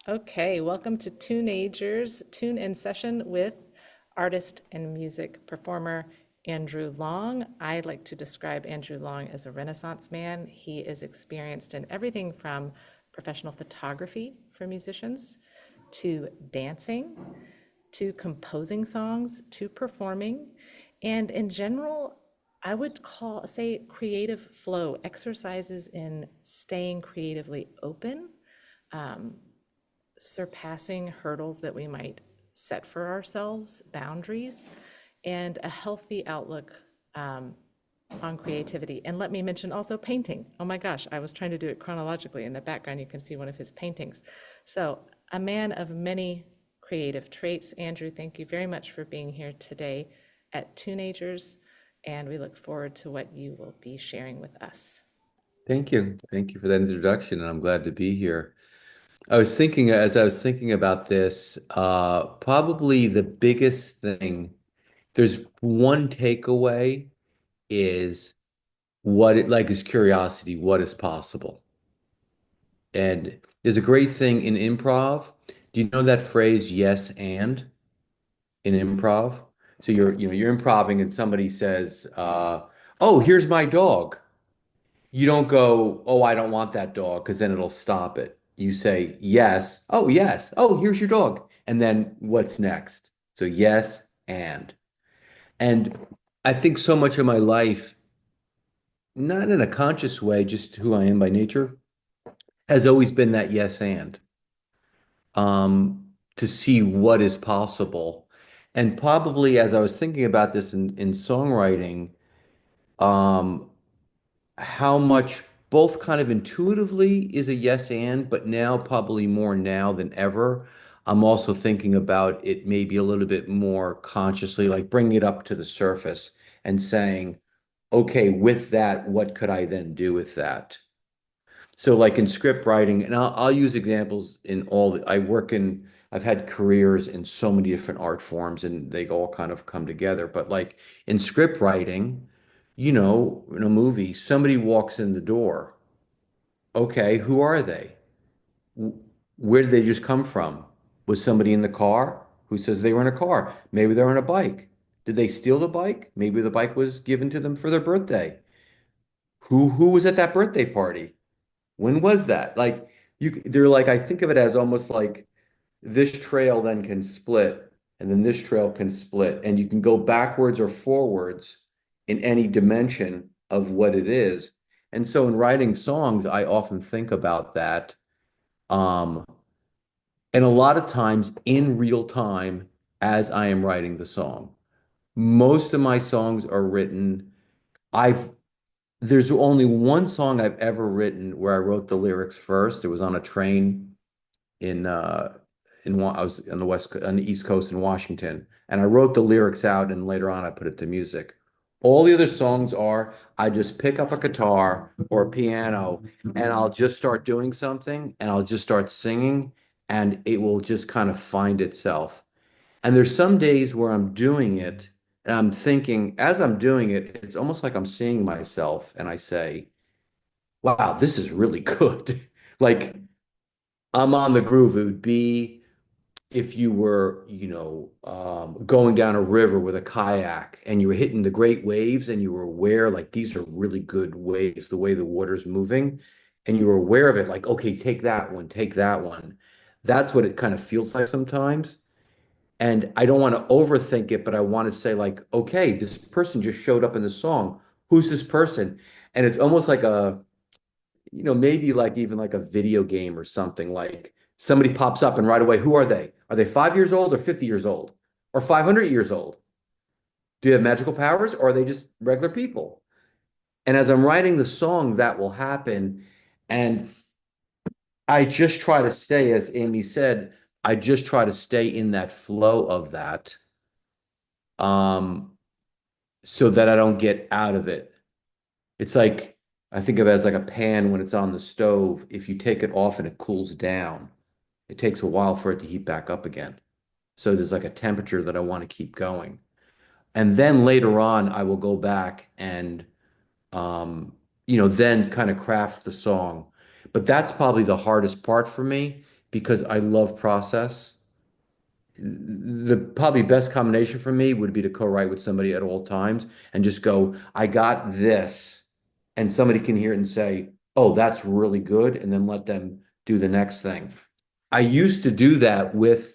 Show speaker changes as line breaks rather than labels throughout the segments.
Okay, welcome to Tuneagers Tune In Session with artist and music performer Andrew Long. I like to describe Andrew Long as a Renaissance man. He is experienced in everything from professional photography for musicians to dancing to composing songs to performing. And in general, I would say creative flow, exercises in staying creatively open, surpassing hurdles that we might set for ourselves, boundaries, and a healthy outlook on creativity. And let me mention also painting. Oh my gosh, I was trying to do it chronologically. In the background, you can see one of his paintings. So, a man of many creative traits. Andrew, thank you very much for being here today at Teenagers, and we look forward to what you will be sharing with us.
Thank you. Thank you for that introduction, and I'm glad to be here. I was thinking, as I was thinking about this, probably the biggest thing, there's one takeaway is is curiosity, what is possible? And there's a great thing in improv. Do you know that phrase, yes, and in improv? So you're improvising and somebody says, oh, here's my dog. You don't go, oh, I don't want that dog, because then it'll stop it. You say, yes. Oh, yes. Oh, here's your dog. And then what's next? So, yes, and. And I think so much of my life, not in a conscious way, just who I am by nature, has always been that yes, and to see what is possible. And probably as I was thinking about this in songwriting, um, how much both kind of intuitively is a yes and, but now probably more now than ever. I'm also thinking about it maybe a little bit more consciously, like bringing it up to the surface and saying, okay, with that, what could I then do with that? So like in script writing, and I'll use examples in I've had careers in so many different art forms and they all kind of come together. But like in script writing, in a movie, somebody walks in the door. Okay, who are they? Where did they just come from? Was somebody in the car? Who says they were in a car? Maybe they're on a bike. Did they steal the bike? Maybe the bike was given to them for their birthday. Who was at that birthday party? When was that? Like they're like, I think of it as almost like this trail then can split, and then this trail can split, and you can go backwards or forwards in any dimension of what it is. And so in writing songs, I often think about that. Um, and a lot of times in real time as I am writing the song. Most of my songs are written. I've There's only one song I've ever written where I wrote the lyrics first. It was on a train in I was on on the East Coast in Washington, and I wrote the lyrics out, and later on I put it to music. All the other songs are I just pick up a guitar or a piano, and I'll just start doing something, and I'll just start singing, and it will just kind of find itself. And there's some days where I'm doing it, and I'm thinking, as I'm doing it, it's almost like I'm seeing myself, and I say, "Wow, this is really good." Like I'm on the groove. It would be if you were, going down a river with a kayak and you were hitting the great waves and you were aware, like these are really good waves, the way the water's moving, and you were aware of it, like, okay, take that one, take that one. That's what it kind of feels like sometimes. And I don't want to overthink it, but I want to say, like, okay, this person just showed up in the song. Who's this person? And it's almost like maybe like even like a video game or something. Like somebody pops up and right away, who are they? Are they 5 years old or 50 years old or 500 years old? Do they have magical powers or are they just regular people? And as I'm writing the song, that will happen. And I just try to stay, as Amy said, I just try to stay in that flow of that, um, so that I don't get out of it. It's like I think of it as like a pan when it's on the stove. If you take it off and it cools down, it takes a while for it to heat back up again. So there's like a temperature that I want to keep going. And then later on, I will go back and, then kind of craft the song. But that's probably the hardest part for me because I love process. The probably best combination for me would be to co-write with somebody at all times and just go, I got this. And somebody can hear it and say, oh, that's really good. And then let them do the next thing. I used to do that with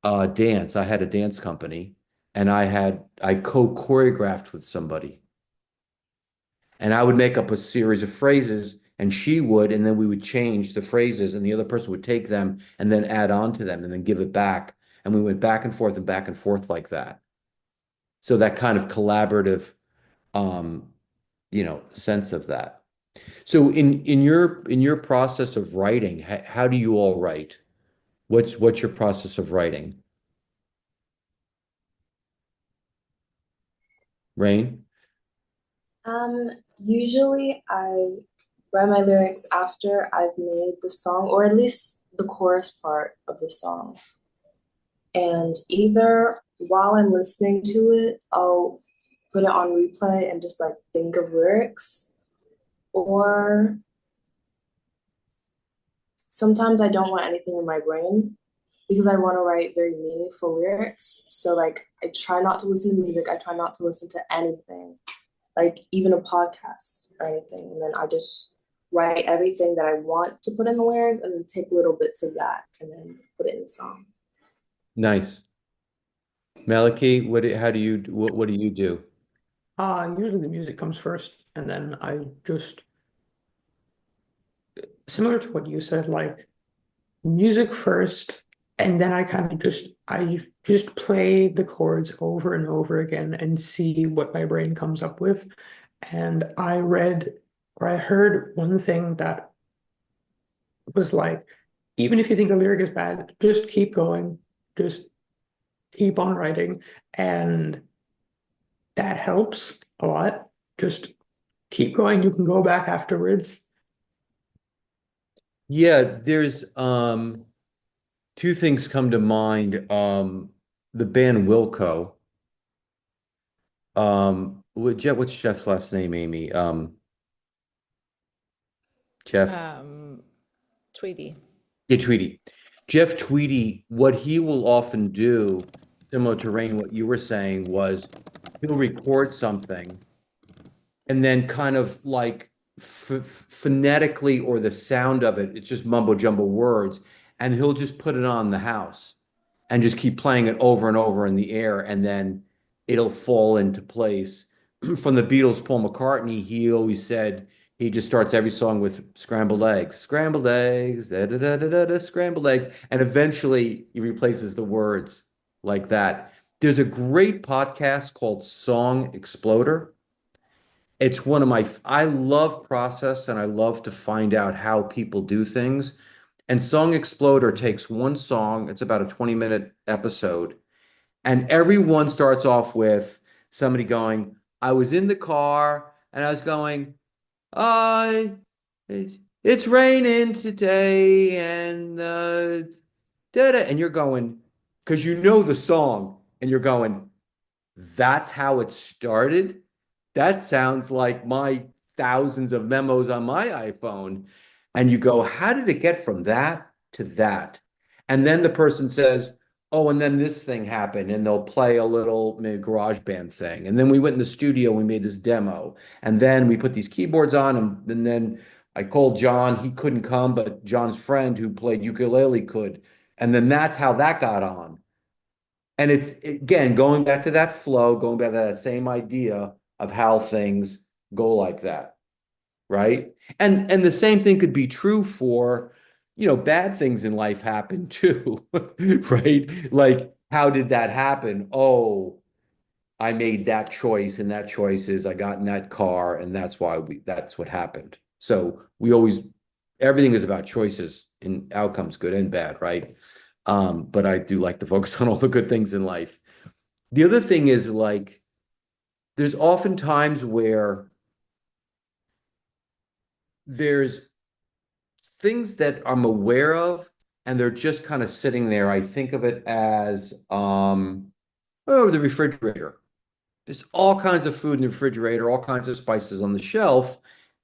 dance. I had a dance company and I co-choreographed with somebody. And I would make up a series of phrases and she would, and then we would change the phrases and the other person would take them and then add on to them and then give it back. And we went back and forth like that. So that kind of collaborative, um, sense of that. So in your process of writing, how do you all write? What's your process of writing? Rain?
Usually I write my lyrics after I've made the song, or at least the chorus part of the song. And either while I'm listening to it, I'll put it on replay and just like think of lyrics, or sometimes I don't want anything in my brain because I want to write very meaningful lyrics. So like I try not to listen to music, I try not to listen to anything, like even a podcast or anything. And then I just write everything that I want to put in the lyrics and then take little bits of that and then put it in the song.
Nice. Maliki, what do you do?
Usually the music comes first, and then I just, similar to what you said, like music first, and then I just play the chords over and over again and see what my brain comes up with. And I heard one thing that was like, even if you think a lyric is bad, just keep going, just keep on writing, and that helps a lot. Just keep going. You can go back afterwards.
Yeah, there's two things come to mind. The band Wilco. What's Jeff's last name, Amy? Jeff.
Um, Tweety.
Yeah, Tweety. Jeff Tweedy, what he will often do, similar to Rain, what you were saying was he'll record something and then kind of like phonetically or the sound of it, it's just mumbo jumbo words, and he'll just put it on the house and just keep playing it over and over in the air, and then it'll fall into place. From the Beatles, Paul McCartney, he always said he just starts every song with scrambled eggs, da da da da da, da scrambled eggs, and eventually he replaces the words like that. There's a great podcast called Song Exploder. It's one of I love process and I love to find out how people do things. And Song Exploder takes one song, it's about a 20-minute episode, and everyone starts off with somebody going, I was in the car and I was going, I, it's raining today and da-da, and you're going, because you know the song, and you're going, that's how it started. That sounds like my thousands of memos on my iPhone. And you go, how did it get from that to that? And then the person says, oh, and then this thing happened, and they'll play a little maybe garage band thing. And then we went in the studio, we made this demo. And then we put these keyboards on, and then I called John. He couldn't come, but John's friend who played ukulele could. And then that's how that got on. And it's again going back to that flow, going back to that same idea of how things go like that, right? And the same thing could be true for, bad things in life happen too, right? Like, how did that happen? Oh, I made that choice, and that choice is I got in that car, and that's what happened. So we always everything is about choices and outcomes, good and bad, right? But I do like to focus on all the good things in life. The other thing is like there's often times where there's things that I'm aware of and they're just kind of sitting there. I think of it as the refrigerator. There's all kinds of food in the refrigerator, all kinds of spices on the shelf,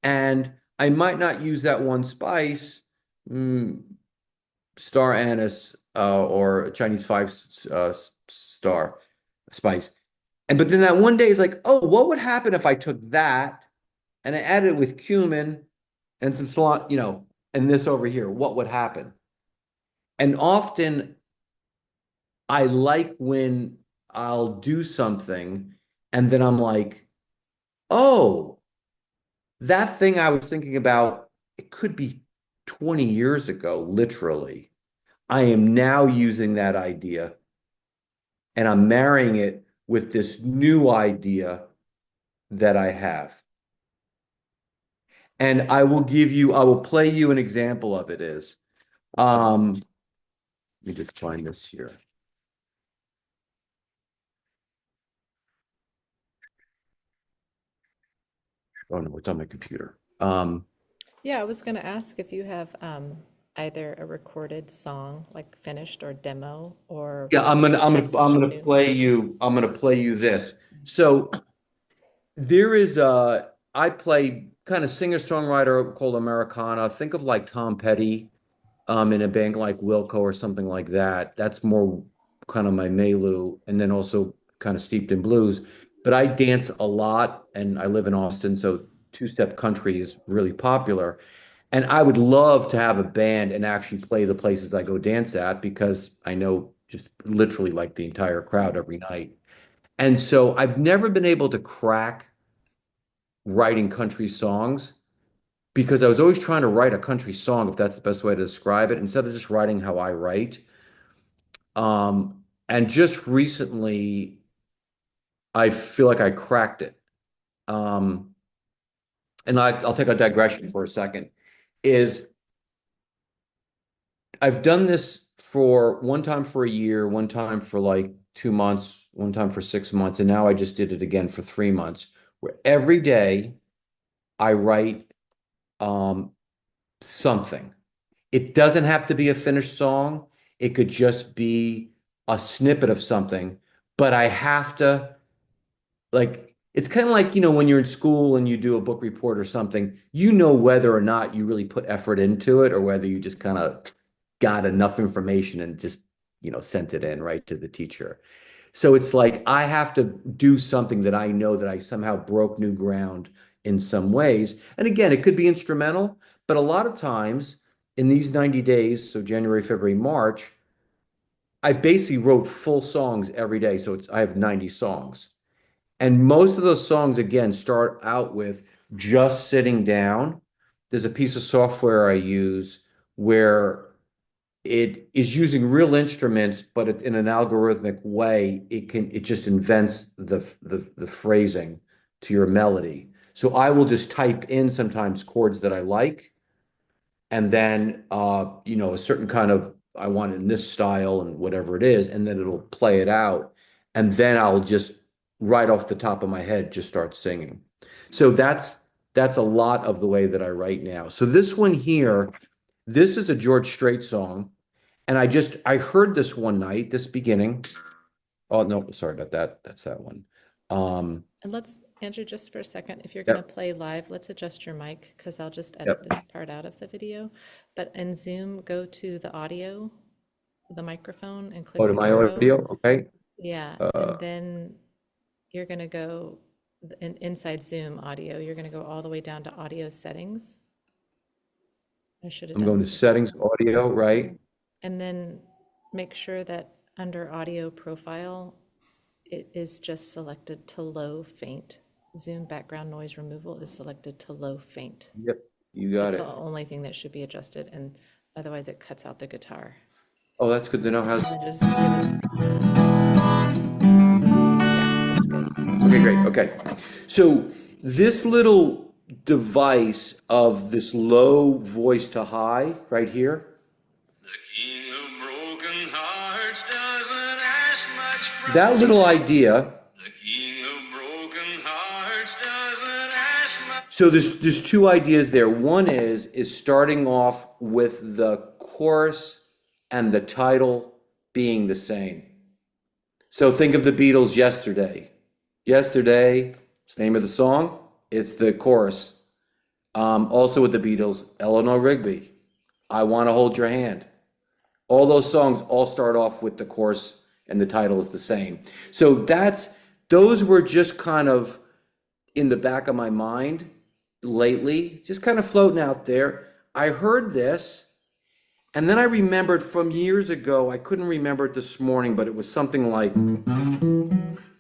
and I might not use that one spice. mm, star anise or Chinese star spice. And but then that one day is like, oh, what would happen if I took that and I added it with cumin and some cilantro, and this over here? What would happen? And often I like when I'll do something and then I'm like, oh, that thing I was thinking about, it could be 20 years ago, literally. I am now using that idea and I'm marrying it with this new idea that I have. And I will play you an example of it is, let me just find this here. Oh no, it's on my computer.
Yeah, I was going to ask if you have either a recorded song, like finished or demo, or
Yeah,
have something new.
I'm gonna play you this. So there is I play kind of singer-songwriter called Americana. Think of like Tom Petty in a band like Wilco or something like that. That's more kind of my milieu, and then also kind of steeped in blues. But I dance a lot, and I live in Austin, so two-step country is really popular. And I would love to have a band and actually play the places I go dance at because I know just literally like the entire crowd every night. And so I've never been able to crack writing country songs because I was always trying to write a country song, if that's the best way to describe it, instead of just writing how I write. And just recently, I feel like I cracked it. Um, and I'll take a digression for a second. Is I've done this for one time for a year, one time for like 2 months, one time for 6 months, and now I just did it again for 3 months, where every day I write um, something. It doesn't have to be a finished song. It could just be a snippet of something, but I have to like it's kind of like, when you're in school and you do a book report or something, whether or not you really put effort into it or whether you just kind of got enough information and just, sent it in right to the teacher. So it's like I have to do something that I know that I somehow broke new ground in some ways. And again, it could be instrumental, but a lot of times in these 90 days, so January, February, March, I basically wrote full songs every day. So I have 90 songs. And most of those songs, again, start out with just sitting down. There's a piece of software I use where it is using real instruments, but in an algorithmic way, it just invents the phrasing to your melody. So I will just type in sometimes chords that I like, and then a certain kind of I want it in this style and whatever it is, and then it'll play it out, and then I'll just right off the top of my head just start singing. So that's a lot of the way that I write now. So this one here, this is a George Strait song, and I heard this one night, this beginning. Oh no, sorry about that. That's that one.
And let's, Andrew, just for a second, if you're going to
Yep,
play live, let's adjust your mic because I'll just edit
yep.
this part out of the video. But in Zoom, go to the audio, the microphone, and
Oh,
click
to
the
my
arrow.
audio, okay.
Yeah,
Uh,
and then you're going to go inside Zoom audio, you're going to go all the way down to audio settings. I should have
I'm
done
going to
this a second
settings,
ago.
audio, right?
And then make sure that under audio profile, it is just selected to low faint. Zoom background noise removal is selected to low faint.
Yep, you got
That's the
it.
only thing that should be adjusted, and otherwise it cuts out the guitar.
Oh, that's good to know.
And then just give us, yeah, that's good.
Okay, great. Okay. So this little device of this low voice to high right here,
The king of broken hearts doesn't ask much from
that little
you.
idea.
The king of broken hearts doesn't ask much.
So there's two ideas there. One is starting off with the chorus and the title being the same. So think of the Beatles yesterday. Yesterday, it's the name of the song. It's the chorus. Also with the Beatles, Eleanor Rigby, I Want to Hold Your Hand. All those songs all start off with the chorus and the title is the same. So those were just kind of in the back of my mind lately, just kind of floating out there. I heard this, and then I remembered from years ago, I couldn't remember it this morning, but it was something like,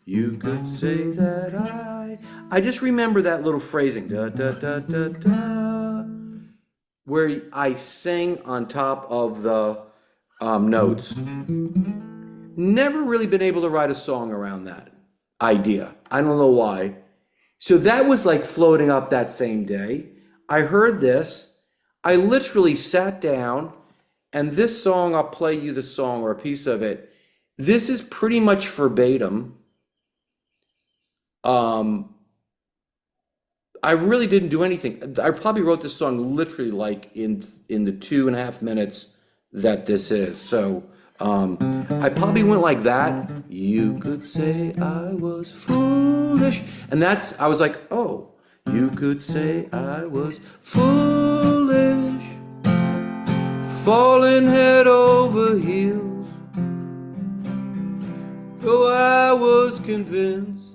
you could say that I just remember that little phrasing, da da da da da, where I sang on top of the notes. Never really been able to write a song around that idea. I don't know why. So that was like floating up that same day. I heard this. I literally sat down, and this song, I'll play you the song or a piece of it. This is pretty much verbatim. I really didn't do anything. I probably wrote this song literally like in the 2.5 minutes that this is. So I probably went like that. You could say I was foolish. And I was like, oh, you could say I was foolish, falling head over heels. Though I was convinced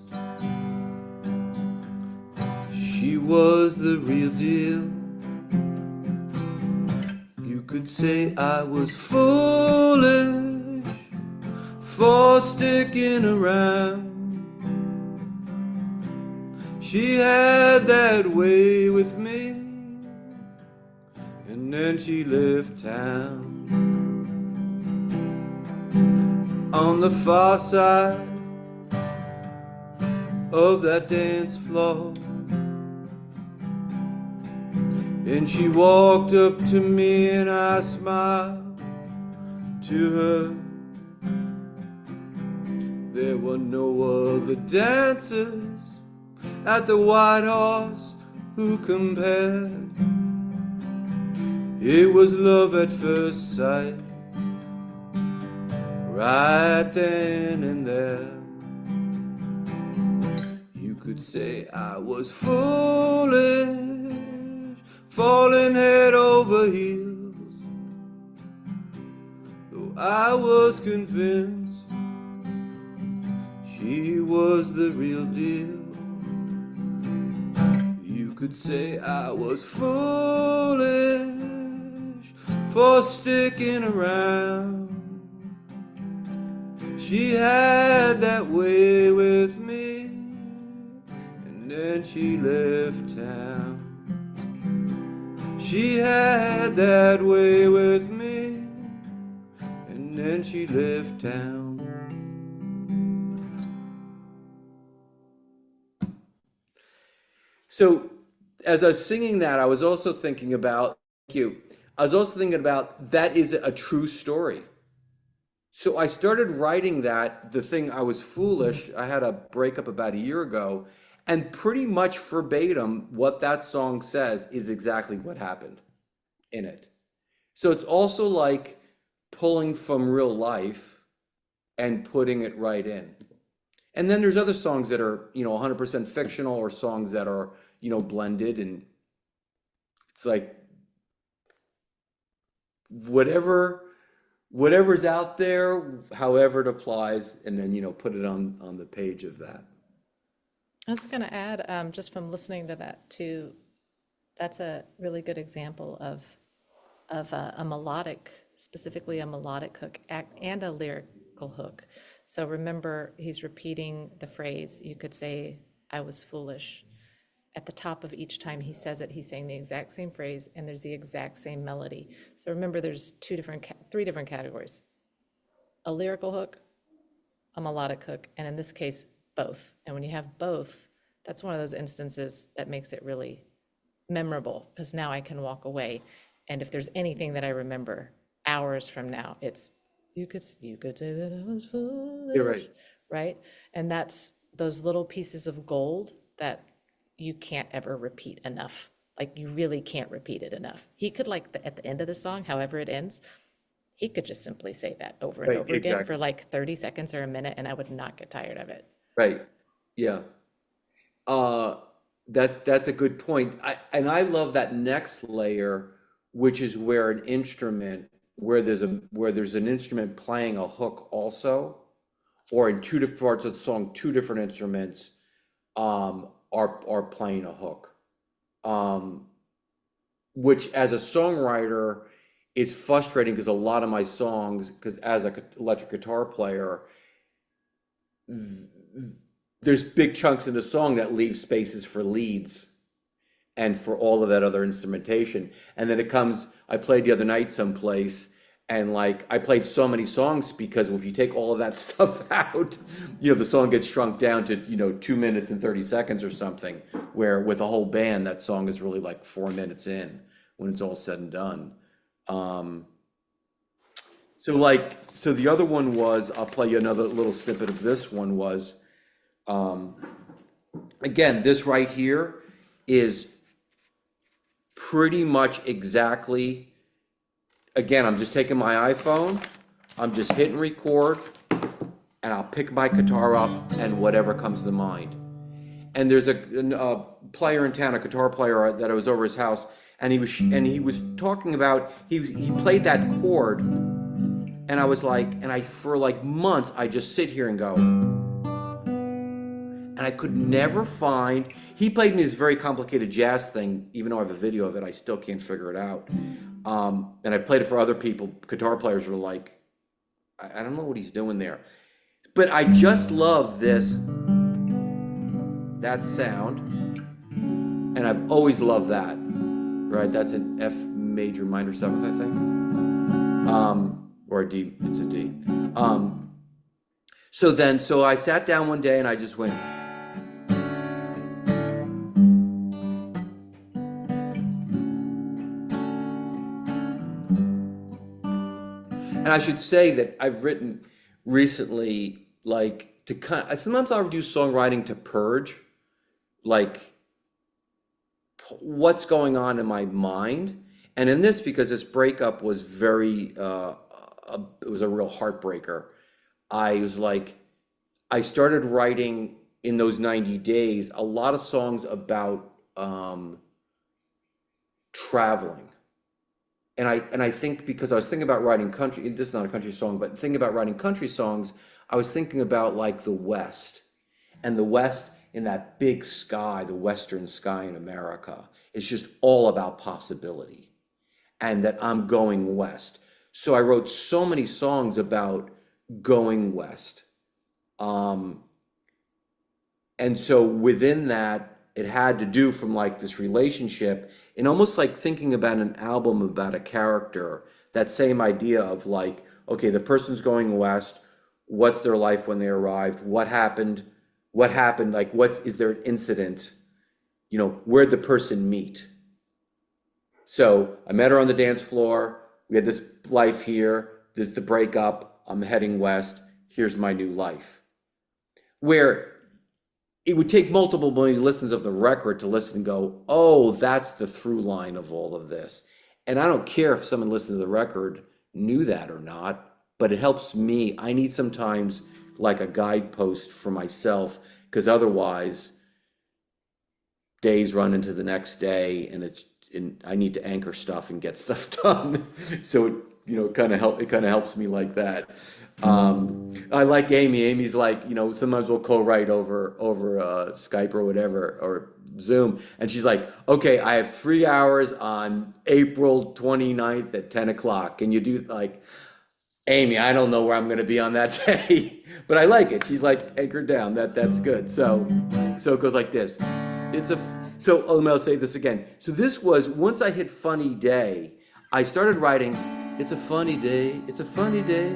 she was the real deal. You could say I was foolish for sticking around. She had that way with me, and then she left town. On the far side of that dance floor, and she walked up to me and I smiled to her. There were no other dancers at the White Horse who compared. It was love at first sight, right then and there. You could say I was foolish, falling head over heels, though I was convinced she was the real deal. You could say I was foolish for sticking around. She had that way with me, and then she left town. She had that way with me, and then she left town. So as I was singing that, I was also thinking about, thank you, I was also thinking about that is a true story. So I started writing the thing, I was foolish. I had a breakup about a year ago, and pretty much verbatim, what that song says is exactly what happened in it. So it's also like pulling from real life and putting it right in. And then there's other songs that are, 100% fictional, or songs that are, blended, and it's like whatever's out there, however it applies, and then, put it on the page of that.
I was going to add, just from listening to that too, that's a really good example of a melodic, specifically a melodic hook and a lyrical hook. So remember, he's repeating the phrase, you could say, I was foolish. At the top of each time he says it, he's saying the exact same phrase, and there's the exact same melody. So remember, there's three different categories: a lyrical hook, a melodic hook, and in this case, both. And when you have both, that's one of those instances that makes it really memorable, because now I can walk away, and if there's anything that I remember hours from now, it's you could say that I was foolish.
You're right.
Right? And that's those little pieces of gold that you can't ever repeat enough. Like, you really can't repeat it enough. He could, at the end of the song, however it ends, he could just simply say that over and
Right,
over again for
exactly.
like 30 seconds or a minute, and I would not get tired of it.
Right. Yeah. That's a good point. I love that next layer, which is where an instrument where there's an instrument playing a hook also, or in two different parts of the song, two different instruments are playing a hook, which as a songwriter is frustrating because a lot of my songs, because as an electric guitar player, there's big chunks in the song that leave spaces for leads and for all of that other instrumentation. And then it comes, I played the other night someplace, and like I played so many songs because if you take all of that stuff out, the song gets shrunk down to, 2 minutes and 30 seconds or something, where with a whole band, that song is really like 4 minutes in when it's all said and done. So the other one was, I'll play you another little snippet of this one was, again, this right here is pretty much exactly, again, I'm just taking my iPhone, I'm just hitting record, and I'll pick my guitar up and whatever comes to mind. And there's a player in town, a guitar player that I was over his house, and he was talking about, he played that chord, and I was like, for like months, I just sit here and go, and I could never find, he played me this very complicated jazz thing, even though I have a video of it, I still can't figure it out. And I've played it for other people, guitar players are like, I don't know what he's doing there. But I just love that sound, and I've always loved that, right? That's an F major minor 7th, I think. Or a D, it's a D. So I sat down one day and I just went, and I should say that I've written recently, like, sometimes I'll do songwriting to purge, like, what's going on in my mind. And in this, because this breakup was very, it was a real heartbreaker. I was like, I started writing in those 90 days, a lot of songs about traveling. And I think because I was thinking about writing country, this is not a country song, but thinking about writing country songs, I was thinking about like the West, and the West in that big sky, the Western sky in America, is just all about possibility, and that I'm going West. So I wrote so many songs about going West. And so within that, it had to do from like this relationship, and almost like thinking about an album about a character, that same idea of like, okay, the person's going West, what's their life when they arrived, what happened, like is there an incident, where'd the person meet? So I met her on the dance floor, we had this life here, there's the breakup, I'm heading West, here's my new life. Where it would take multiple million listens of the record to listen and go, oh, that's the through line of all of this. And I don't care if someone listening to the record knew that or not, but it helps me. I need sometimes like a guidepost for myself, because otherwise days run into the next day, and I need to anchor stuff and get stuff done. So it kind of helps me like that. I like Amy. Amy's like, sometimes we'll co-write over Skype or whatever, or Zoom. And she's like, okay, I have 3 hours on April 29th at 10 o'clock. Can you do, like, Amy, I don't know where I'm going to be on that day, but I like it. She's like, anchor down. That's good. So it goes like this. Let me say this again. So this was, once I hit funny day, I started writing, it's a funny day, it's a funny day.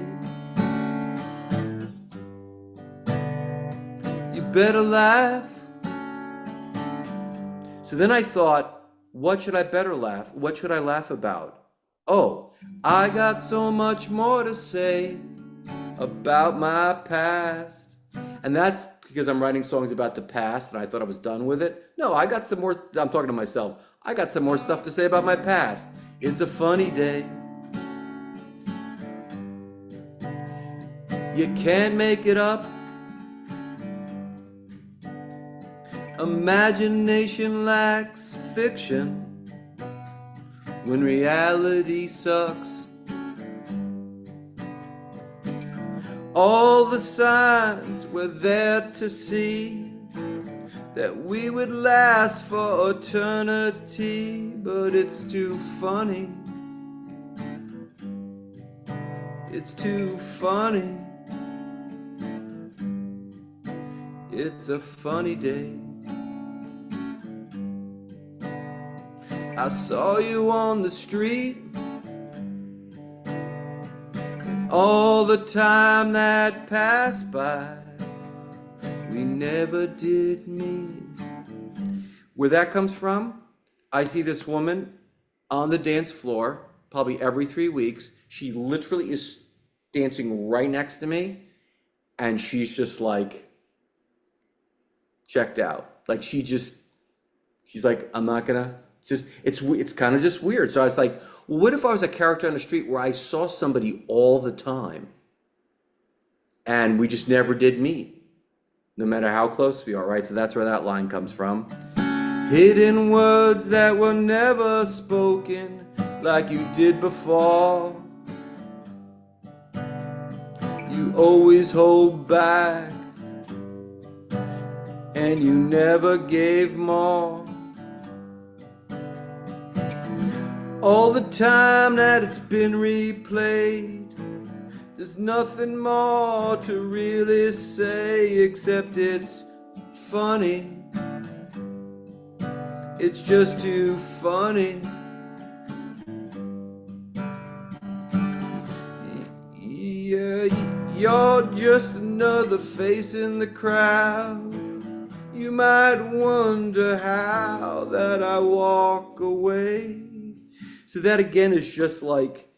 You better laugh. So then I thought, what should I laugh about? Oh, I got so much more to say about my past. And that's because I'm writing songs about the past and I thought I was done with it. No, I got some more, I'm talking to myself. I got some more stuff to say about my past. It's a funny day. You can't make it up. Imagination lacks fiction when reality sucks. All the signs were there to see that we would last for eternity, but it's too funny. It's too funny. It's a funny day. I saw you on the street, and all the time that passed by, we never did meet. Where that comes from, I see this woman on the dance floor probably every 3 weeks. She literally is dancing right next to me, and she's just like checked out. Like she's like, I'm not gonna. It's kind of just weird. So I was like, well, what if I was a character on the street where I saw somebody all the time, and we just never did meet, no matter how close we are, right? So that's where that line comes from. Hidden words that were never spoken like you did before. You always hold back, and you never gave more. All the time that it's been replayed, there's nothing more to really say except it's funny. It's just too funny. Yeah, you're just another face in the crowd. You might wonder how that I walk away. So that again is just like,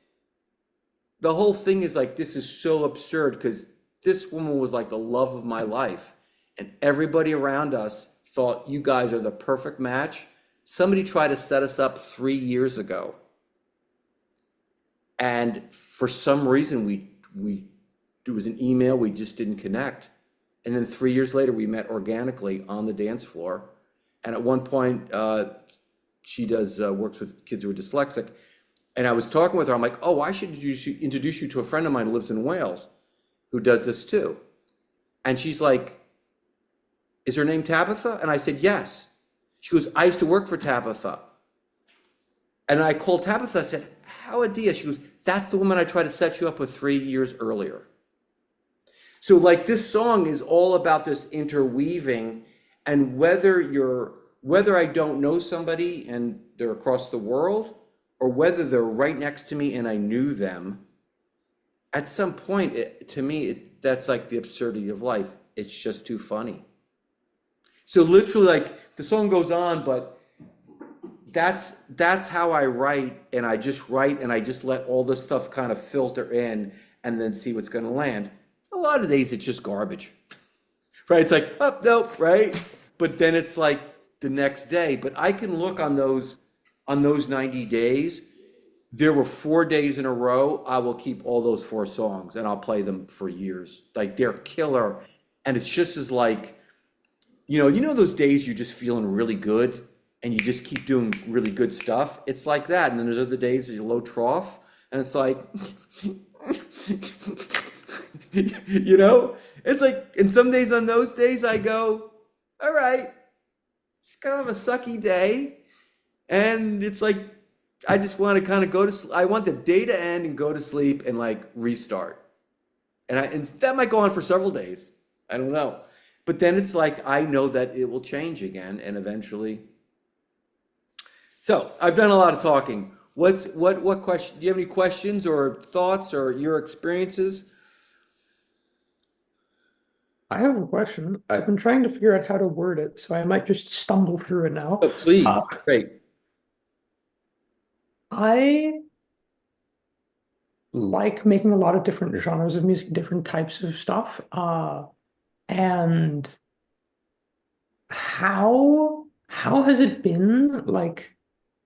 the whole thing is like, this is so absurd because this woman was like the love of my life. And everybody around us thought you guys are the perfect match. Somebody tried to set us up 3 years ago. And for some reason, there was an email, we just didn't connect. And then 3 years later, we met organically on the dance floor. And at one point, she works with kids who are dyslexic. And I was talking with her, I'm like, oh, I should introduce you to a friend of mine who lives in Wales who does this too. And she's like, is her name Tabitha? And I said, yes. She goes, I used to work for Tabitha. And I called Tabitha, I said, how a dia? She goes, that's the woman I tried to set you up with 3 years earlier. So like this song is all about this interweaving, and whether I don't know somebody and they're across the world, or whether they're right next to me and I knew them, at some point, that's like the absurdity of life. It's just too funny. So literally, like the song goes on, but that's how I write, and I just write and I just let all this stuff kind of filter in and then see what's going to land. A lot of days it's just garbage, right? It's like, oh, nope, right? But then it's like the next day. But I can look on those 90 days. There were 4 days in a row. I will keep all those 4 songs and I'll play them for years. Like they're killer. And it's just as like, you know those days you're just feeling really good and you just keep doing really good stuff. It's like that. And then there's other days that you're low trough and it's like, it's like, and some days on those days I go, all right, it's kind of a sucky day. And it's like, I just want to kind of go to sleep. I want the day to end and go to sleep and like restart. And that might go on for several days. I don't know. But then it's like, I know that it will change again and eventually. So I've done a lot of talking. What question? Do you have any questions or thoughts or your experiences?
I have a question. I've been trying to figure out how to word it, so I might just stumble through it now.
Oh, please. Great.
I like making a lot of different genres of music, different types of stuff. And how has it been like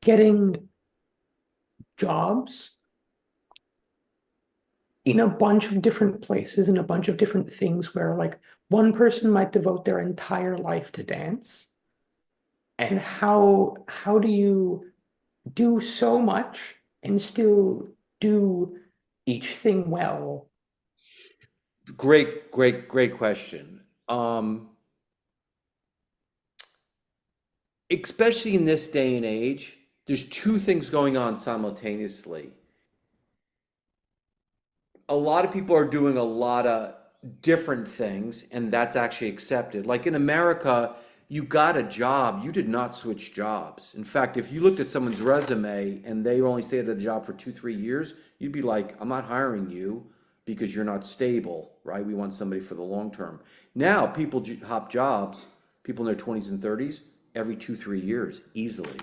getting jobs in a bunch of different places, in a bunch of different things where like one person might devote their entire life to dance? And how do you do so much and still do each thing well?
Great question. Especially in this day and age, there's two things going on simultaneously. A lot of people are doing a lot of different things, and that's actually accepted. Like in America, you got a job, you did not switch jobs. In fact, if you looked at someone's resume and they only stayed at a job for 2, 3 years, you'd be like, I'm not hiring you because you're not stable, right? We want somebody for the long term. Now, people hop jobs, people in their 20s and 30s, every 2, 3 years, easily,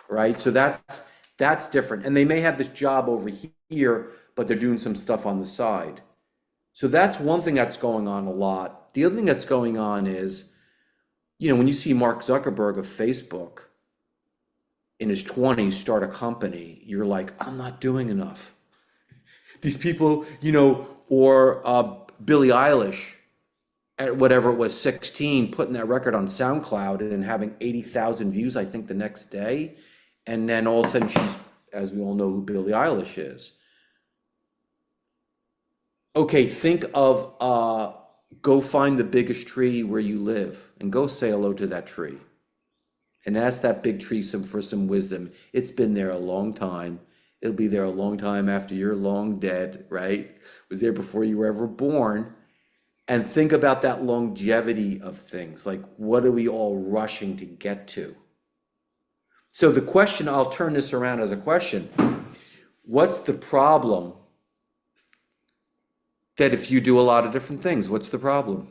right? So that's different. And they may have this job over here, but they're doing some stuff on the side. So that's one thing that's going on a lot. The other thing that's going on is, when you see Mark Zuckerberg of Facebook in his 20s start a company, you're like, I'm not doing enough. These people, or Billie Eilish at whatever it was, 16, putting that record on SoundCloud and having 80,000 views, I think, the next day. And then all of a sudden she's, as we all know who Billie Eilish is. Okay, think of go find the biggest tree where you live and go say hello to that tree and ask that big tree for some wisdom. It's been there a long time. It'll be there a long time after you're long dead, right? It was there before you were ever born. And think about that longevity of things. Like, what are we all rushing to get to? So the question, I'll turn this around as a question. What's the problem that if you do a lot of different things, what's the problem?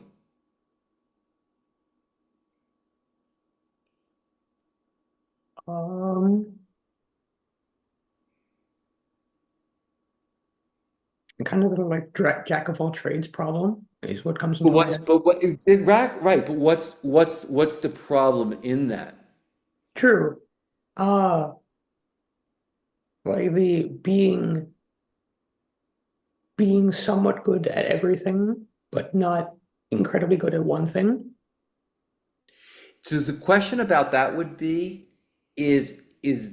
Kind of the like jack of all trades problem is what comes
But
into my
what's,
head.
but what, right, but what's the problem in that?
True. Uh, like the being somewhat good at everything, but not incredibly good at one thing.
So the question about that would be, is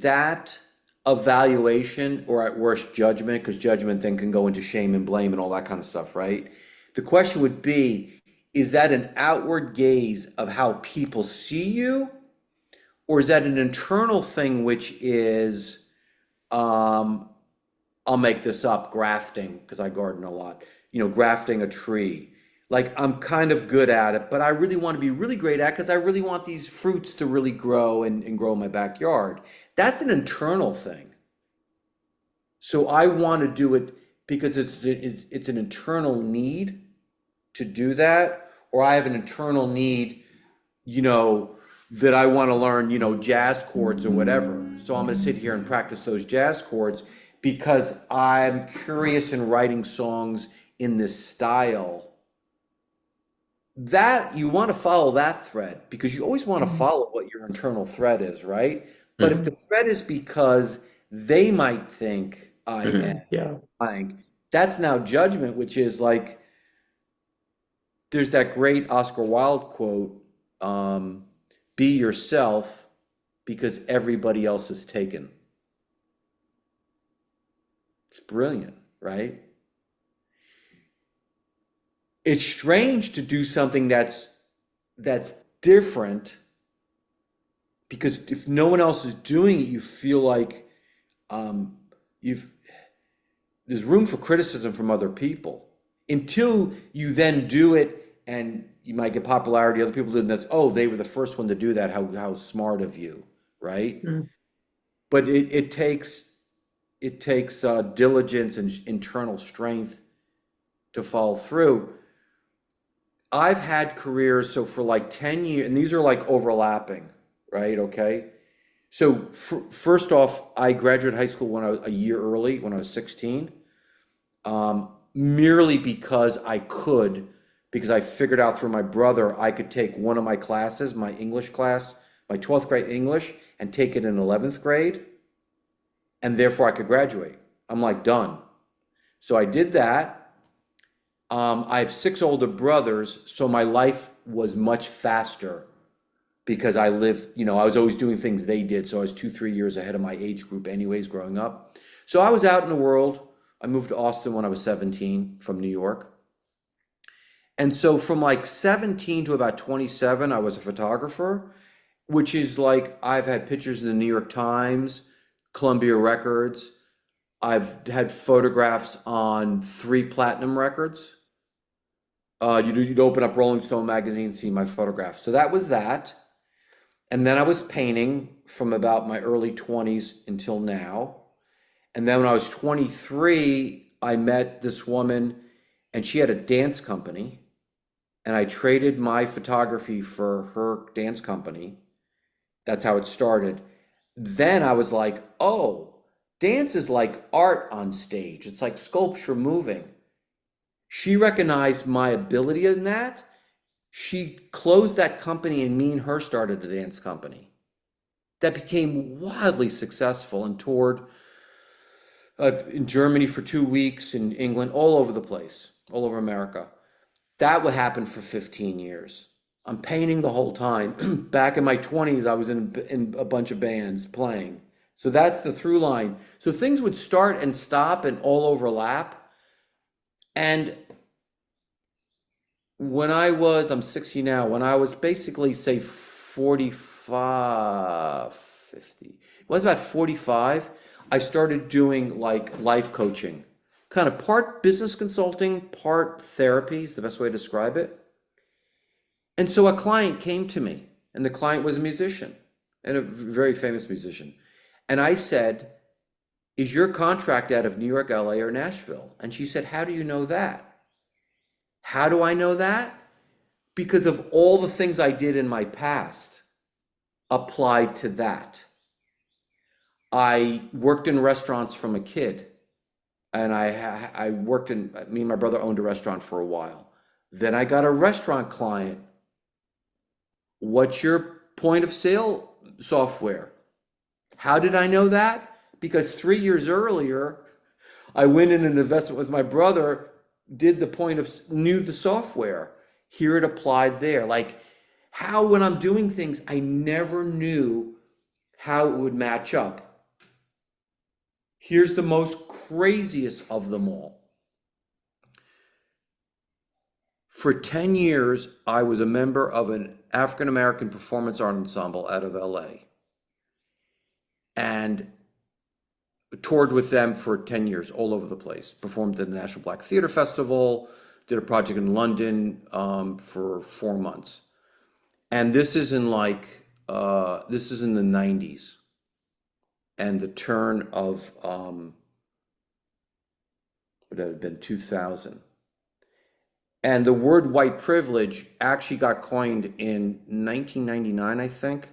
that evaluation or at worst judgment? Because judgment then can go into shame and blame and all that kind of stuff, right? The question would be, is that an outward gaze of how people see you? Or is that an internal thing, which is, I'll make this up, grafting, because I garden a lot, grafting a tree. Like I'm kind of good at it, but I really want to be really great at it because I really want these fruits to really grow and grow in my backyard. That's an internal thing. So I want to do it because it's an internal need to do that, or I have an internal need, that I want to learn, jazz chords or whatever. So I'm going to sit here and practice those jazz chords because I'm curious in writing songs in this style. That you want to follow that thread because you always want to follow what your internal thread is, right? But if the thread is because they might think I am
Yeah.
blank, that's now judgment, which is like, there's that great Oscar Wilde quote, be yourself because everybody else is taken. It's brilliant, right? It's strange to do something that's different because if no one else is doing it, you feel like you've there's room for criticism from other people until you then do it and you might get popularity. Other people do it, and that's, oh, they were the first one to do that. How smart of you, right? But it takes diligence and internal strength to follow through. I've had careers, so for like 10 years, and these are like overlapping, right? Okay. So first off, I graduated high school when I was a year early, when I was 16, merely because because I figured out through my brother, I could take one of my classes, my English class, my 12th grade English, and take it in 11th grade, and therefore I could graduate. I'm like, done. So I did that. I have 6 older brothers, so my life was much faster because I lived, I was always doing things they did. So I was 2, 3 years ahead of my age group anyways, growing up. So I was out in the world. I moved to Austin when I was 17 from New York. And so from like 17 to about 27, I was a photographer, which is like I've had pictures in the New York Times, Columbia Records. I've had photographs on 3 platinum records. You'd open up Rolling Stone magazine, see my photographs. So that was that. And then I was painting from about my early 20s until now. And then when I was 23, I met this woman and she had a dance company. And I traded my photography for her dance company. That's how it started. Then I was like, oh, dance is like art on stage. It's like sculpture moving. She recognized my ability in that. She closed that company and me and her started a dance company that became wildly successful and toured in Germany for 2 weeks, in England, all over the place, all over America. That would happen for 15 years. I'm painting the whole time. Back in my 20s, I was in a bunch of bands playing. So that's the through line. So things would start and stop and all overlap. And I'm 60 now, when I was basically, say, 45, 50, it was about 45, I started doing like life coaching, kind of part business consulting, part therapy is the best way to describe it. And so a client came to me, and the client was a musician, and a very famous musician. And I said, is your contract out of New York, LA, or Nashville? And she said, how do you know that? How do I know that? Because of all the things I did in my past applied to that. I worked in restaurants from a kid, and I worked me and my brother owned a restaurant for a while. Then I got a restaurant client. What's your point of sale software? How did I know that? Because 3 years earlier, I went in an investment with my brother, knew the software. Here it applied there. Like how when I'm doing things, I never knew how it would match up. Here's the most craziest of them all. For 10 years, I was a member of an African-American performance art ensemble out of LA and toured with them for 10 years all over the place. Performed at the National Black Theatre Festival, did a project in London for 4 months. And this is in the 90s and the turn of, would have been 2000. And the word white privilege actually got coined in 1999, I think.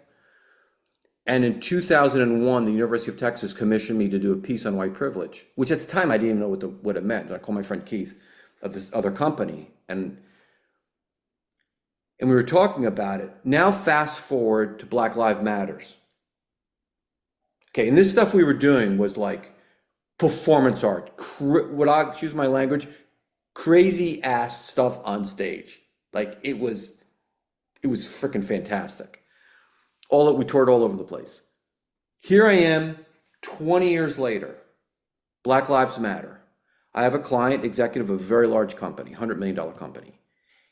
And in 2001, the University of Texas commissioned me to do a piece on white privilege, which at the time I didn't even know what it meant. I called my friend Keith of this other company, and we were talking about it. Now fast forward to Black Lives Matters. Okay, and this stuff we were doing was like performance art, excuse my language, crazy ass stuff on stage. Like it was freaking fantastic. We toured all over the place. Here I am 20 years later, Black Lives Matter. I have a client, executive of a very large company, $100 million company.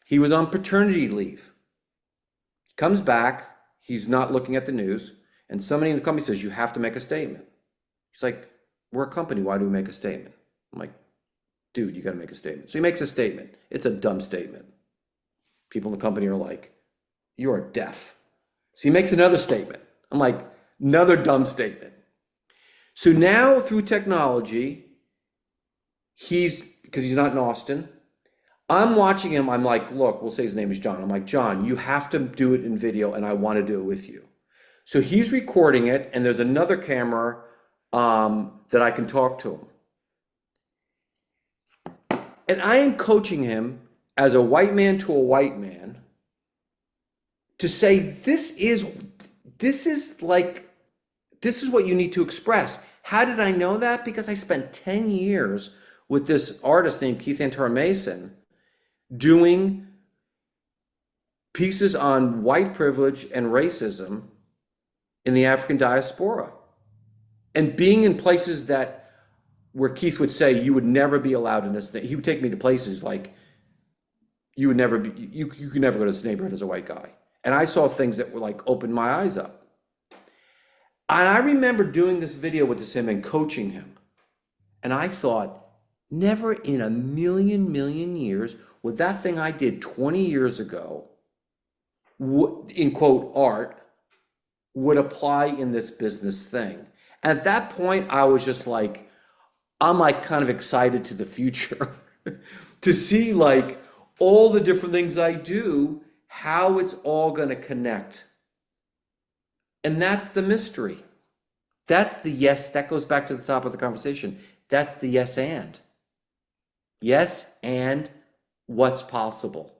He was on paternity leave. Comes back, he's not looking at the news, and somebody in the company says, you have to make a statement. He's like, we're a company, why do we make a statement? I'm like, dude, you gotta make a statement. So he makes a statement. It's a dumb statement. People in the company are like, you are deaf. So he makes another statement. I'm like, another dumb statement. So now through technology, because he's not in Austin, I'm watching him. I'm like, look, we'll say his name is John. I'm like, John, you have to do it in video and I want to do it with you. So he's recording it and there's another camera that I can talk to him. And I am coaching him as a white man to a white man to say, this is what you need to express. How did I know that? Because I spent 10 years with this artist named Keith Antara Mason doing pieces on white privilege and racism in the African diaspora. And being in places where Keith would say, you would never be allowed in this thing. He would take me to places like, you would never be, you could never go to this neighborhood as a white guy. And I saw things that were like opened my eyes up. And I remember doing this video with this him and coaching him. And I thought, never in a million years would that thing I did 20 years ago, in quote, art, would apply in this business thing. At that point, I was just like, I'm like kind of excited to the future to see like all the different things I do, how it's all going to connect. And that's the mystery. That's the yes, that goes back to the top of the conversation. That's the yes and. Yes and what's possible.